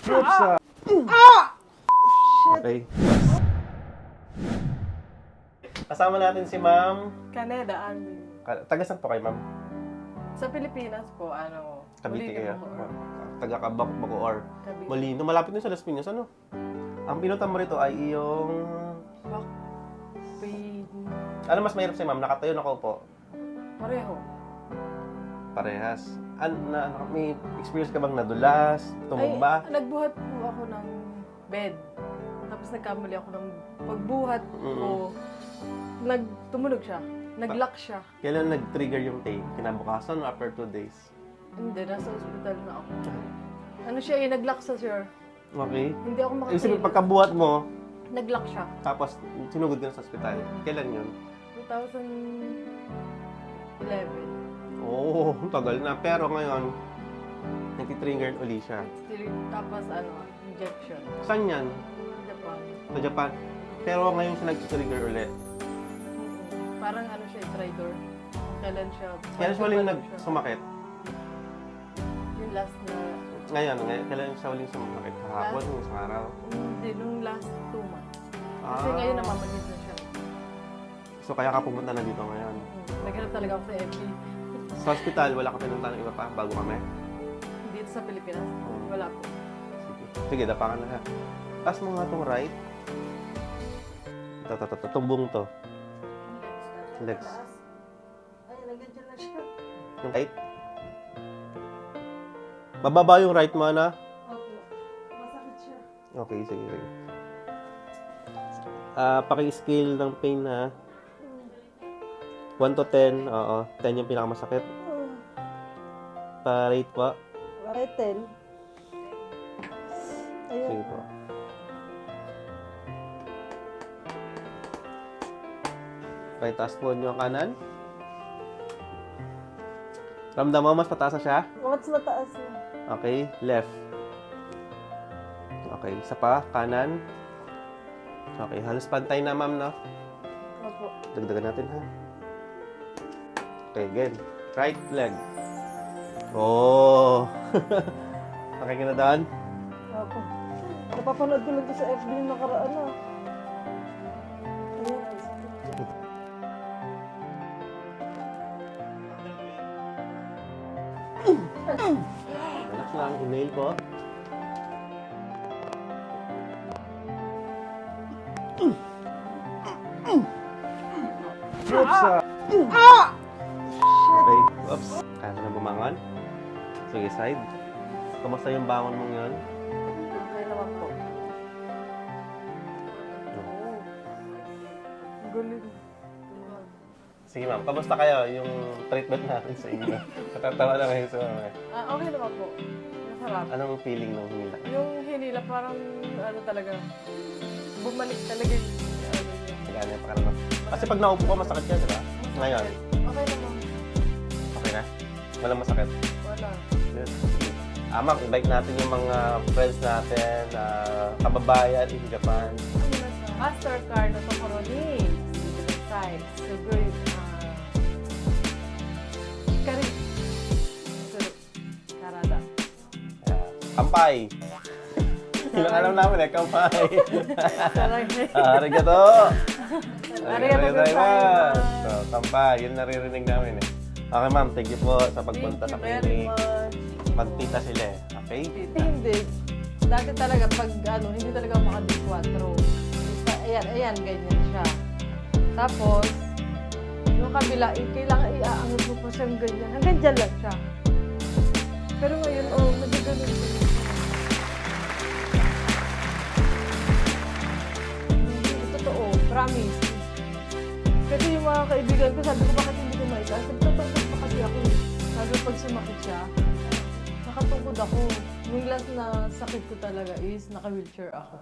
Oops! Okay. Kasama natin si Ma'am. Caneda, Andy. Taga saan po kayo, Ma'am? Sa Pilipinas po, Cavite kayo? Molino po. Taga Baco or Cavite. Molino. Malapit din sa Las Piñas, ano? Ang pinunta mo rito ay iyong... Ano mas mahirap sa'yo, Ma'am? Nakatayo na po. Pareho. Parehas. May experience ka bang nadulas? Tumumba? Ay, nagbuhat po ako ng bed. Tapos nagkamali ako ng pagbuhat ko. Tumunog siya. Nag-lock siya. Kailan nag-trigger yung pain? Kinabukasan o after 2 days? Hindi, nasa ospital na ako. Ano siya nag-lock sa sir. Okay. Hindi ako Ibig sabihin, makakita. pagkabuhat mo, Nag-lock siya. tapos sinugod ka na sa ospital. Kailan yun? 2011. Oo, tagal na. Pero ngayon, nag-trigger uli siya. Tapos injection. Saan yan? Sa Japan. Sa Japan. Pero ngayon siya nag-trigger ulit. Parang siya, traitor. Kailan siya? Kailan siya uling siya. sumakit? Yung last na... Ngayon, kailan siya uling sumakit? Kahapon, yung isang araw. Hindi, nung last 2 months. Kasi Ah. ngayon namamalit na siya. So kaya ka pumunta na dito ngayon. Naghanap talaga ako sa FB. Sa hospital, wala ka pinunta ng iba pa bago kami? Dito sa Pilipinas, wala po. Sige, sige, dapa ka na ha. Taas mo nga itong right. Ito, tumbong to. Legs. Ay, nagandyan na siya. Yung right. Bababa yung right mo, na? Opo. Masakit siya. Okay, sige. Paki-scale ng pain ha. 1 to 10, oo. 10 yung pinakamasakit. Pa-rate po. Retel. Sige po. Okay, taas po nyo ang kanan. Ramdam mo, mas pataas na siya? Mas mataas na. Okay, left. Okay, isa pa, kanan. Okay, halos pantay na, ma'am, no? Opo. Dagdagan natin, ha? Okay, again. Right leg. Oh! Okay ka na doon? Opo. Napapanood ko lang ito sa FB yung nakaraan na. Relax lang, inhale po. Oops! Okay, oops. Kaya ka na bumangon? Sige, side. Kamusta yung bangon mong yun? Okay naman po. Galing. Sige ma'am, kamusta kayo yung treatment natin sa inyo? Katatawa na kayo sa mga. Okay naman po. Masarap. Anong feeling nung hinila? Yung hinila parang talaga, bumalik talaga yung niya. Magana yung pakiramdam. Kasi pag naupo ka, masakit ka, di ba? Ngayon, Okay naman. okay na? Walang masakit? Wala. Good. Ma'am, invite natin yung mga friends natin, kababayan in Japan. Mastercard na Tokoroni. Side. So good. Hikari. Karada. Kampay! Ilang alam namin kampay! Sarang. Arigato! Arigato gozaimasu! So, kampay, yun naririnig namin eh. Okay ma'am, thank you po sa pagpunta sa Thank you very clinic. much. Magtita sila eh. Okay? Hindi. Dati talaga pag hindi talaga ako makadi-4. Ayan, ganyan siya. Tapos, yung kabila, kailangan iaangat mo pa siyang ganyan. Hanggang dyan lang siya. Pero ngayon, nagaganon siya. Hindi, totoo. Promise. Kasi yung mga kaibigan ko, sabi ko, bakit hindi ko maitaas? Nagtatungkod pa kasi ako. Sabi pag sumakit siya, nakatungkod ako. Yung last na sakit ko talaga is naka-wheelchair ako.